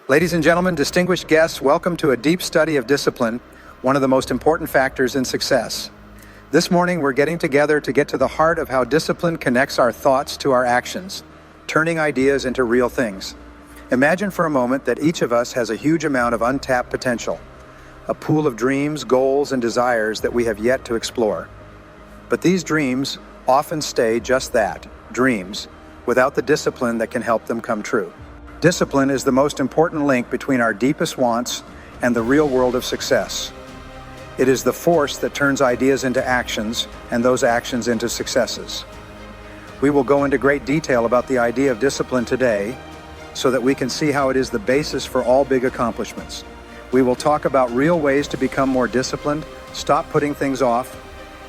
Ladies and gentlemen, distinguished guests, welcome to a deep study of discipline, one of the most important factors in success. This morning, we're getting together to get to the heart of how discipline connects our thoughts to our actions, turning ideas into real things. Imagine for a moment that each of us has a huge amount of untapped potential, a pool of dreams, goals, and desires that we have yet to explore. But these dreams often stay just that, dreams, without the discipline that can help them come true. Discipline is the most important link between our deepest wants and the real world of success. It is the force that turns ideas into actions and those actions into successes. We will go into great detail about the idea of discipline today so that we can see how it is the basis for all big accomplishments. We will talk about real ways to become more disciplined, stop putting things off,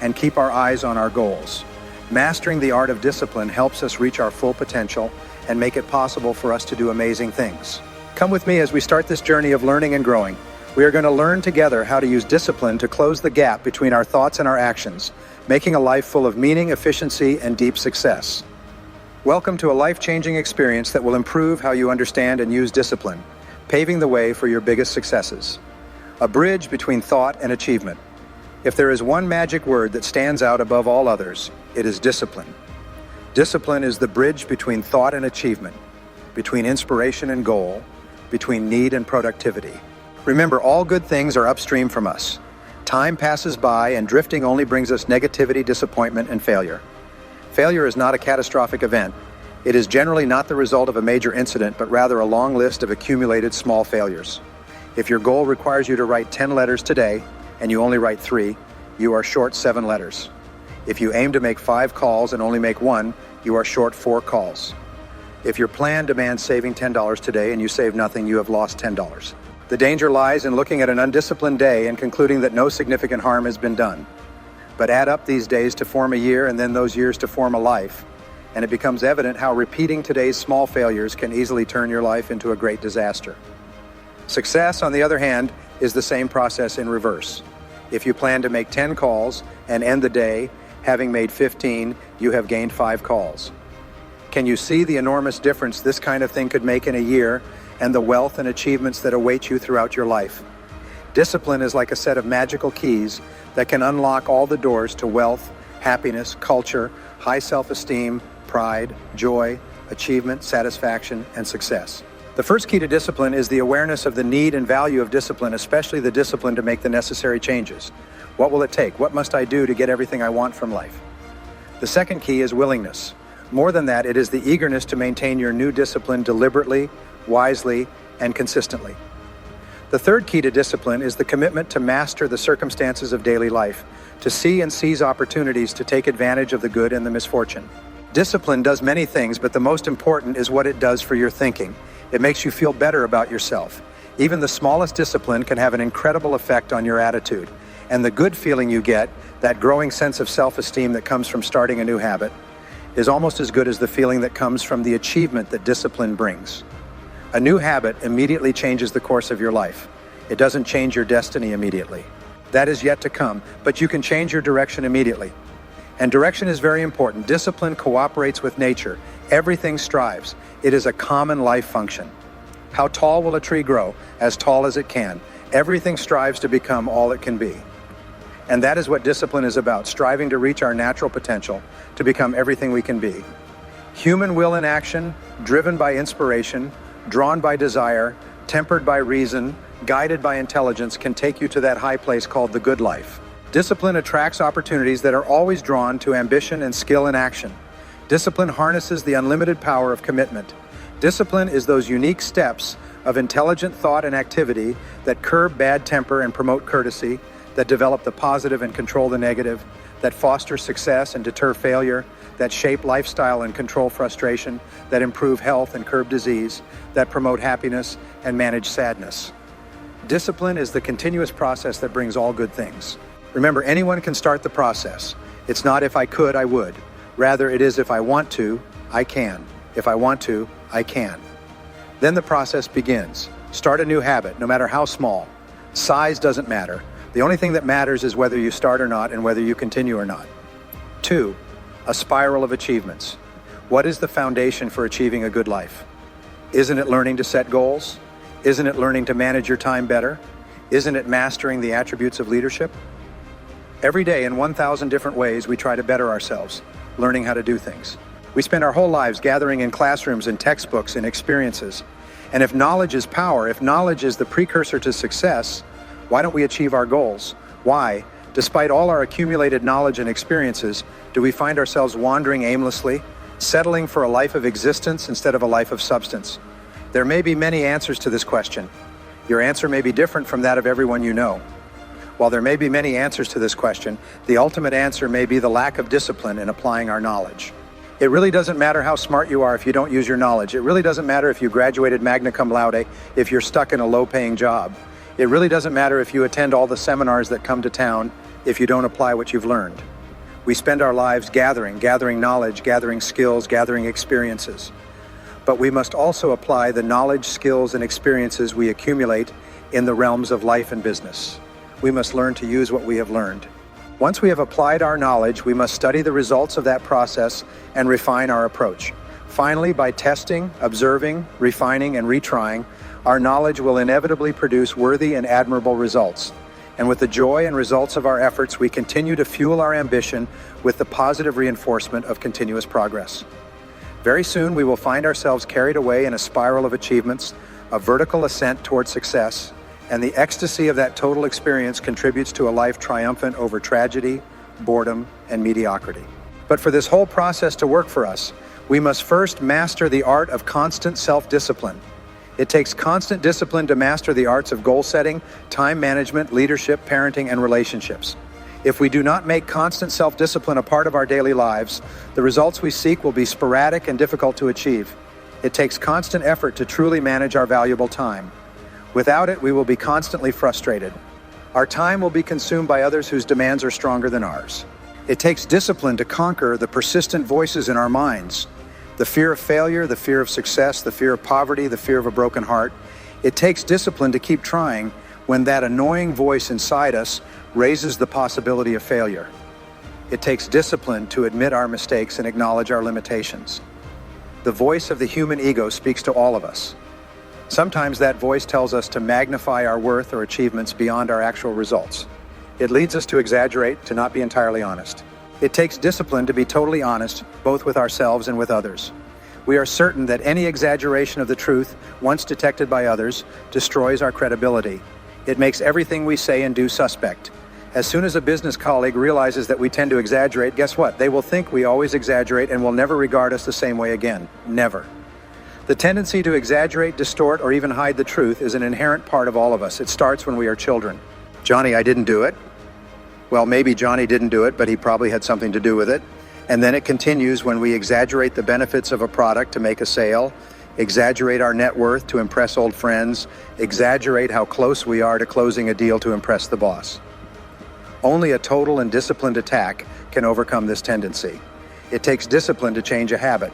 and keep our eyes on our goals. Mastering the art of discipline helps us reach our full potential and make it possible for us to do amazing things. Come with me as we start this journey of learning and growing. We are going to learn together how to use discipline to close the gap between our thoughts and our actions, making a life full of meaning, efficiency, and deep success. Welcome to a life-changing experience that will improve how you understand and use discipline, paving the way for your biggest successes. A bridge between thought and achievement. If there is one magic word that stands out above all others, it is discipline. Discipline is the bridge between thought and achievement, between inspiration and goal, between need and productivity. Remember, all good things are upstream from us. Time passes by and drifting only brings us negativity, disappointment, and failure. Failure is not a catastrophic event. It is generally not the result of a major incident, but rather a long list of accumulated small failures. If your goal requires you to write 10 letters today, and you only write 3, you are short 7 letters. If you aim to make 5 calls and only make 1, you are short 4 calls. If your plan demands saving $10 today and you save nothing, you have lost $10. The danger lies in looking at an undisciplined day and concluding that no significant harm has been done. But add up these days to form a year and then those years to form a life, and it becomes evident how repeating today's small failures can easily turn your life into a great disaster. Success, on the other hand, is the same process in reverse. If you plan to make 10 calls and end the day having made 15, you have gained 5 calls. Can you see the enormous difference this kind of thing could make in a year and the wealth and achievements that await you throughout your life? Discipline is like a set of magical keys that can unlock all the doors to wealth, happiness, culture, high self-esteem, pride, joy, achievement, satisfaction, and success. The first key to discipline is the awareness of the need and value of discipline, especially the discipline to make the necessary changes. What will it take? What must I do to get everything I want from life? The second key is willingness. More than that, it is the eagerness to maintain your new discipline deliberately, wisely, and consistently. The third key to discipline is the commitment to master the circumstances of daily life, to see and seize opportunities to take advantage of the good and the misfortune. Discipline does many things, but the most important is what it does for your thinking. It makes you feel better about yourself. Even the smallest discipline can have an incredible effect on your attitude. And the good feeling you get, that growing sense of self-esteem that comes from starting a new habit, is almost as good as the feeling that comes from the achievement that discipline brings. A new habit immediately changes the course of your life. It doesn't change your destiny immediately. That is yet to come, but you can change your direction immediately. And direction is very important. Discipline cooperates with nature. Everything strives. It is a common life function. How tall will a tree grow? As tall as it can. Everything strives to become all it can be. And that is what discipline is about, striving to reach our natural potential, to become everything we can be. Human will in action, driven by inspiration, drawn by desire, tempered by reason, guided by intelligence, can take you to that high place called the good life. Discipline attracts opportunities that are always drawn to ambition and skill in action. Discipline harnesses the unlimited power of commitment. Discipline is those unique steps of intelligent thought and activity that curb bad temper and promote courtesy, that develop the positive and control the negative, that foster success and deter failure, that shape lifestyle and control frustration, that improve health and curb disease, that promote happiness and manage sadness. Discipline is the continuous process that brings all good things. Remember, anyone can start the process. It's not if I could, I would. Rather, it is if I want to, I can. If I want to, I can. Then the process begins. Start a new habit, no matter how small. Size doesn't matter. The only thing that matters is whether you start or not and whether you continue or not. 2, a spiral of achievements. What is the foundation for achieving a good life? Isn't it learning to set goals? Isn't it learning to manage your time better? Isn't it mastering the attributes of leadership? Every day in 1,000 different ways, we try to better ourselves, learning how to do things. We spend our whole lives gathering in classrooms and textbooks and experiences. And if knowledge is power, if knowledge is the precursor to success, why don't we achieve our goals? Why, despite all our accumulated knowledge and experiences, do we find ourselves wandering aimlessly, settling for a life of existence instead of a life of substance? There may be many answers to this question. Your answer may be different from that of everyone you know. While there may be many answers to this question, the ultimate answer may be the lack of discipline in applying our knowledge. It really doesn't matter how smart you are if you don't use your knowledge. It really doesn't matter if you graduated magna cum laude if you're stuck in a low-paying job. It really doesn't matter if you attend all the seminars that come to town if you don't apply what you've learned. We spend our lives gathering knowledge, gathering skills, gathering experiences. But we must also apply the knowledge, skills, and experiences we accumulate in the realms of life and business. We must learn to use what we have learned. Once we have applied our knowledge, we must study the results of that process and refine our approach. Finally, by testing, observing, refining, and retrying, our knowledge will inevitably produce worthy and admirable results. And with the joy and results of our efforts, we continue to fuel our ambition with the positive reinforcement of continuous progress. Very soon, we will find ourselves carried away in a spiral of achievements, a vertical ascent toward success, and the ecstasy of that total experience contributes to a life triumphant over tragedy, boredom, and mediocrity. But for this whole process to work for us, we must first master the art of constant self-discipline. It takes constant discipline to master the arts of goal setting, time management, leadership, parenting, and relationships. If we do not make constant self-discipline a part of our daily lives, the results we seek will be sporadic and difficult to achieve. It takes constant effort to truly manage our valuable time. Without it, we will be constantly frustrated. Our time will be consumed by others whose demands are stronger than ours. It takes discipline to conquer the persistent voices in our minds. The fear of failure, the fear of success, the fear of poverty, the fear of a broken heart. It takes discipline to keep trying when that annoying voice inside us raises the possibility of failure. It takes discipline to admit our mistakes and acknowledge our limitations. The voice of the human ego speaks to all of us. Sometimes that voice tells us to magnify our worth or achievements beyond our actual results. It leads us to exaggerate, to not be entirely honest. It takes discipline to be totally honest, both with ourselves and with others. We are certain that any exaggeration of the truth, once detected by others, destroys our credibility. It makes everything we say and do suspect. As soon as a business colleague realizes that we tend to exaggerate, guess what? They will think we always exaggerate and will never regard us the same way again. Never. The tendency to exaggerate, distort, or even hide the truth is an inherent part of all of us. It starts when we are children. Johnny, I didn't do it. Well, maybe Johnny didn't do it, but he probably had something to do with it. And then it continues when we exaggerate the benefits of a product to make a sale, exaggerate our net worth to impress old friends, exaggerate how close we are to closing a deal to impress the boss. Only a total and disciplined attack can overcome this tendency. It takes discipline to change a habit,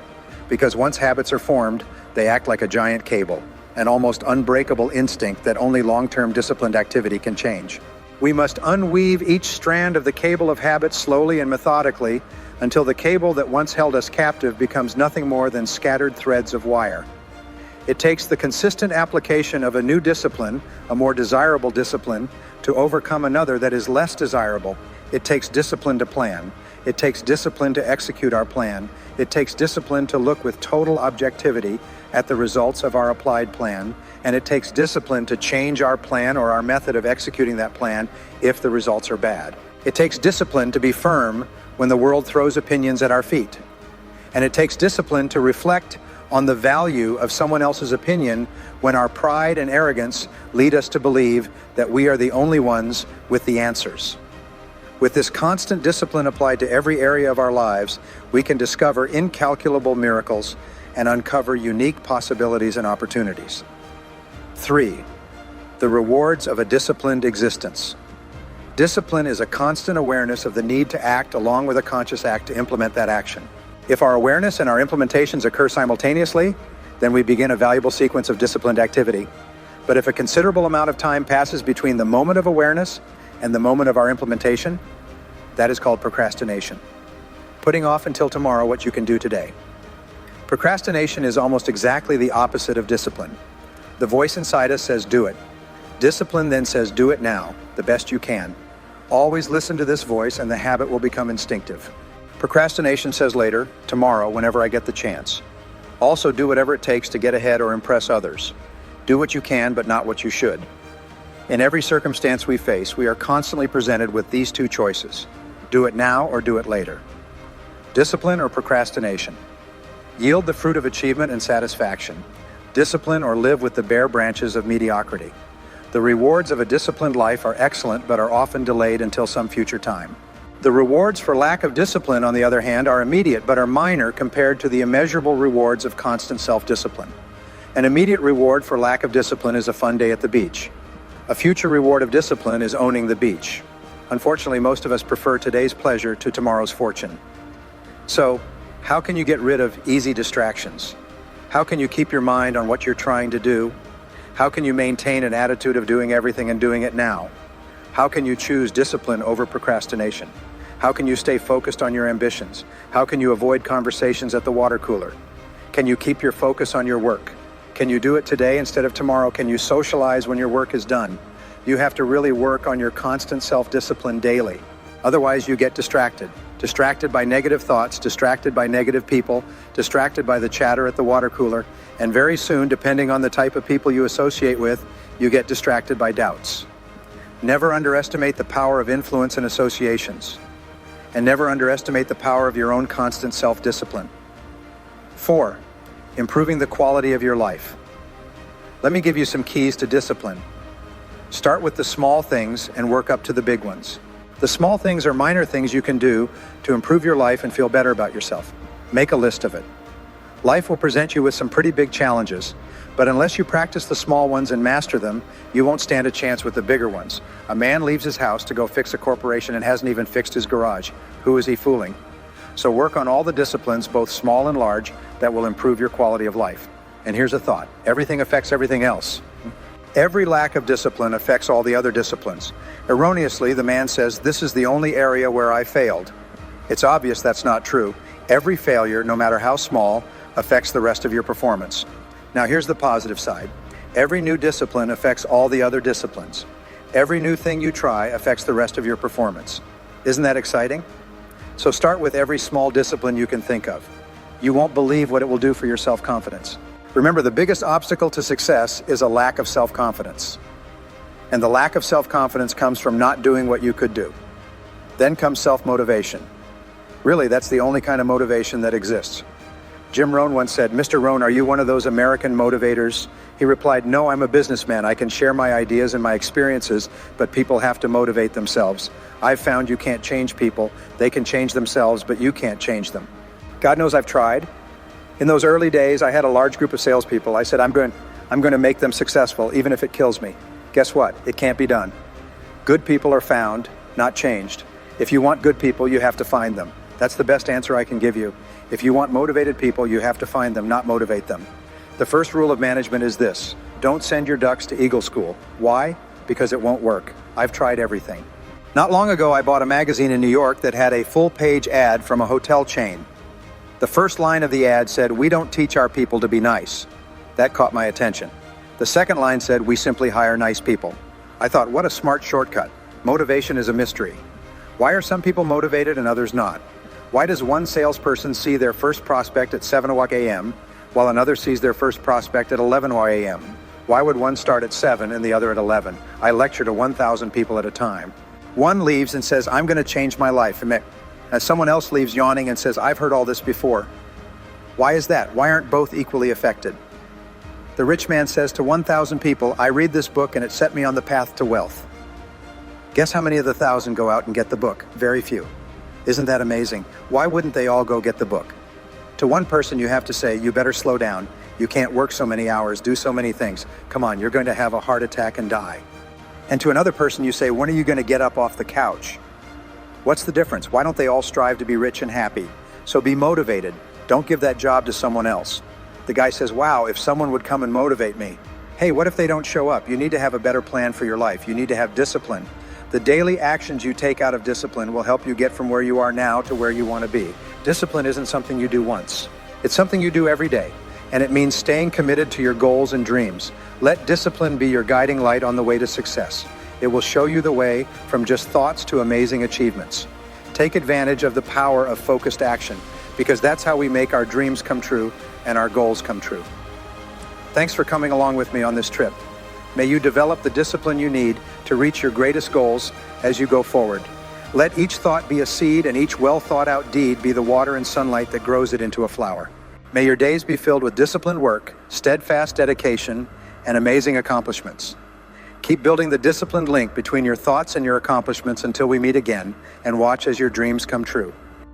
because once habits are formed, they act like a giant cable, an almost unbreakable instinct that only long-term disciplined activity can change. We must unweave each strand of the cable of habit slowly and methodically until the cable that once held us captive becomes nothing more than scattered threads of wire. It takes the consistent application of a new discipline, a more desirable discipline, to overcome another that is less desirable. It takes discipline to plan. It takes discipline to execute our plan. It takes discipline to look with total objectivity at the results of our applied plan. And it takes discipline to change our plan or our method of executing that plan if the results are bad. It takes discipline to be firm when the world throws opinions at our feet. And it takes discipline to reflect on the value of someone else's opinion when our pride and arrogance lead us to believe that we are the only ones with the answers. With this constant discipline applied to every area of our lives, we can discover incalculable miracles and uncover unique possibilities and opportunities. 3. The rewards of a disciplined existence. Discipline is a constant awareness of the need to act along with a conscious act to implement that action. If our awareness and our implementations occur simultaneously, then we begin a valuable sequence of disciplined activity. But if a considerable amount of time passes between the moment of awareness and the moment of our implementation, that is called procrastination. Putting off until tomorrow what you can do today. Procrastination is almost exactly the opposite of discipline. The voice inside us says, do it. Discipline then says, do it now, the best you can. Always listen to this voice and the habit will become instinctive. Procrastination says later, tomorrow, whenever I get the chance. Also, do whatever it takes to get ahead or impress others. Do what you can, but not what you should. In every circumstance we face, we are constantly presented with these two choices. Do it now or do it later. Discipline or procrastination. Yield the fruit of achievement and satisfaction. Discipline or live with the bare branches of mediocrity. The rewards of a disciplined life are excellent but are often delayed until some future time. The rewards for lack of discipline, on the other hand, are immediate but are minor compared to the immeasurable rewards of constant self-discipline. An immediate reward for lack of discipline is a fun day at the beach. A future reward of discipline is owning the beach. Unfortunately, most of us prefer today's pleasure to tomorrow's fortune. So, how can you get rid of easy distractions? How can you keep your mind on what you're trying to do? How can you maintain an attitude of doing everything and doing it now? How can you choose discipline over procrastination? How can you stay focused on your ambitions? How can you avoid conversations at the water cooler? Can you keep your focus on your work? Can you do it today instead of tomorrow? Can you socialize when your work is done? You have to really work on your constant self-discipline daily. Otherwise, you get distracted. Distracted by negative thoughts, distracted by negative people, distracted by the chatter at the water cooler, and very soon, depending on the type of people you associate with, you get distracted by doubts. Never underestimate the power of influence and associations. And never underestimate the power of your own constant self-discipline. 4. Improving the quality of your life. Let me give you some keys to discipline. Start with the small things and work up to the big ones. The small things are minor things you can do to improve your life and feel better about yourself. Make a list of it. Life will present you with some pretty big challenges, but unless you practice the small ones and master them, you won't stand a chance with the bigger ones. A man leaves his house to go fix a corporation and hasn't even fixed his garage. Who is he fooling? So work on all the disciplines, both small and large, that will improve your quality of life. And here's a thought. Everything affects everything else. Every lack of discipline affects all the other disciplines. Erroneously, the man says, this is the only area where I failed. It's obvious that's not true. Every failure, no matter how small, affects the rest of your performance. Now here's the positive side. Every new discipline affects all the other disciplines. Every new thing you try affects the rest of your performance. Isn't that exciting? So start with every small discipline you can think of. You won't believe what it will do for your self-confidence. Remember, the biggest obstacle to success is a lack of self-confidence. And the lack of self-confidence comes from not doing what you could do. Then comes self-motivation. Really, that's the only kind of motivation that exists. Jim Rohn once said, "Mr. Rohn, are you one of those American motivators?" He replied, "No, I'm a businessman. I can share my ideas and my experiences, but people have to motivate themselves. I've found you can't change people. They can change themselves, but you can't change them." God knows I've tried. In those early days, I had a large group of salespeople. I said, I'm going to make them successful, even if it kills me. Guess what? It can't be done. Good people are found, not changed. If you want good people, you have to find them. That's the best answer I can give you. If you want motivated people, you have to find them, not motivate them. The first rule of management is this: don't send your ducks to Eagle School. Why? Because it won't work. I've tried everything. Not long ago, I bought a magazine in New York that had a full-page ad from a hotel chain. The first line of the ad said, "We don't teach our people to be nice." That caught my attention. The second line said, "We simply hire nice people." I thought, what a smart shortcut. Motivation is a mystery. Why are some people motivated and others not? Why does one salesperson see their first prospect at 7 a.m. while another sees their first prospect at 11 a.m.? Why would one start at 7 and the other at 11? I lecture to 1,000 people at a time. One leaves and says, "I'm going to change my life." And someone else leaves yawning and says, "I've heard all this before." Why is that? Why aren't both equally affected? The rich man says to 1,000 people, "I read this book and it set me on the path to wealth." Guess how many of the 1,000 go out and get the book? Very few. Isn't that amazing? Why wouldn't they all go get the book? To one person, you have to say, "You better slow down. You can't work so many hours, do so many things. Come on, you're going to have a heart attack and die." And to another person, you say, "When are you going to get up off the couch?" What's the difference? Why don't they all strive to be rich and happy? So be motivated. Don't give that job to someone else. The guy says, "Wow, if someone would come and motivate me." Hey, what if they don't show up? You need to have a better plan for your life. You need to have discipline. The daily actions you take out of discipline will help you get from where you are now to where you want to be. Discipline isn't something you do once. It's something you do every day. and it means staying committed to your goals and dreams. Let discipline be your guiding light on the way to success. It will show you the way from just thoughts to amazing achievements. Take advantage of the power of focused action, because that's how we make our dreams come true and our goals come true. Thanks for coming along with me on this trip. May you develop the discipline you need to reach your greatest goals as you go forward. Let each thought be a seed and each well thought out deed be the water and sunlight that grows it into a flower. May your days be filled with disciplined work, steadfast dedication, and amazing accomplishments. Keep building the disciplined link between your thoughts and your accomplishments until we meet again, and watch as your dreams come true.